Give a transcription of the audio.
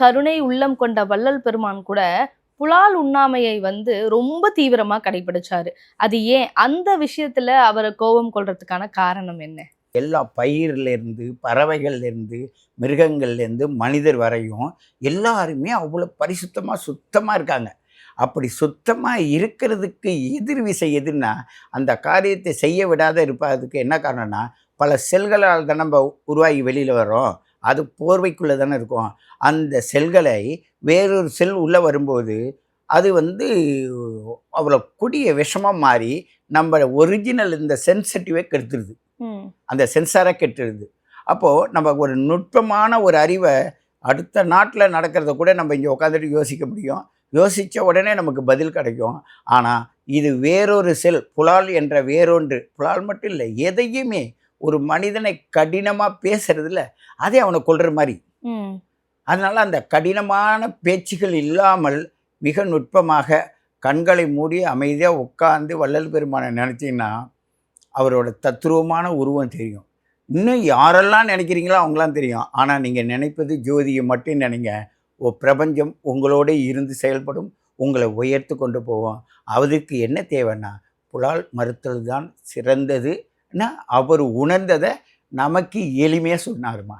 கருணை உள்ளம் கொண்ட வள்ளல் பெருமான் கூட புலால் உண்ணாமையை ரொம்ப தீவிரமா கடைபிடிச்சாரு. அது ஏன்? அந்த விஷயத்துல அவர கோபம் கொள்றதுக்கான காரணம் என்ன? எல்லா பயிர்லேருந்து, பறவைகள்லேருந்து, மிருகங்கள்லேருந்து, மனிதர் வரையும் எல்லாருமே அவ்வளோ பரிசுத்தமா, சுத்தமா இருக்காங்க. அப்படி சுத்தமா இருக்கிறதுக்கு எதிர் விசை எதுன்னா, அந்த காரியத்தை செய்ய விடாத இருப்பதுக்கு என்ன காரணம்னா, பல செல்களால் தான் நம்ம உருவாகி வெளியில வர்றோம். அது போர்வைக்குள்ள தானே இருக்கும். அந்த செல்களை வேறொரு செல் உள்ள வரும்போது, அது அவ்வளோ கொடிய விஷமா மாறி, நம்ம ஒரிஜினல் இந்த சென்சிட்டிவே கெடுத்துருது. ம். அந்த சென்சாரை கெட்டுருது. அப்போது நம்ம ஒரு நுட்பமான ஒரு அறிவை அடுத்த நாட்டில் நடக்கிறத கூட நம்ம இங்கே உட்காந்துட்டு யோசிக்க முடியும். யோசித்த உடனே நமக்கு பதில் கிடைக்கும். ஆனால் இது வேறொரு செல் புலால் என்ற வேறொன்று, புலால் மட்டும் இல்லை, எதையுமே ஒரு மனிதனை கடினமாக பேசுறதில்ல, அதே அவனை கொல்ற மாதிரி. அதனால் அந்த கடினமான பேச்சுகள் இல்லாமல் மிக நுட்பமாக கண்களை மூடி அமைதியாக உட்கார்ந்து வள்ளல் பெருமானை நினச்சிங்கன்னா அவரோட தத்ரூபமான உருவம் தெரியும். இன்னும் யாரெல்லாம் நினைக்கிறீங்களோ அவங்களாம் தெரியும். ஆனால் நீங்கள் நினைப்பது ஜோதியை மட்டும் நினைங்க. பிரபஞ்சம் உங்களோட இருந்து செயல்படும். உங்களை உயர்த்து கொண்டு போவோம். அதுக்கு என்ன தேவைன்னா புலால் மறுத்தல் தான் சிறந்ததுன்னா அவர் உணர்ந்ததை நமக்கு எளிமையாக சொன்னாருமா.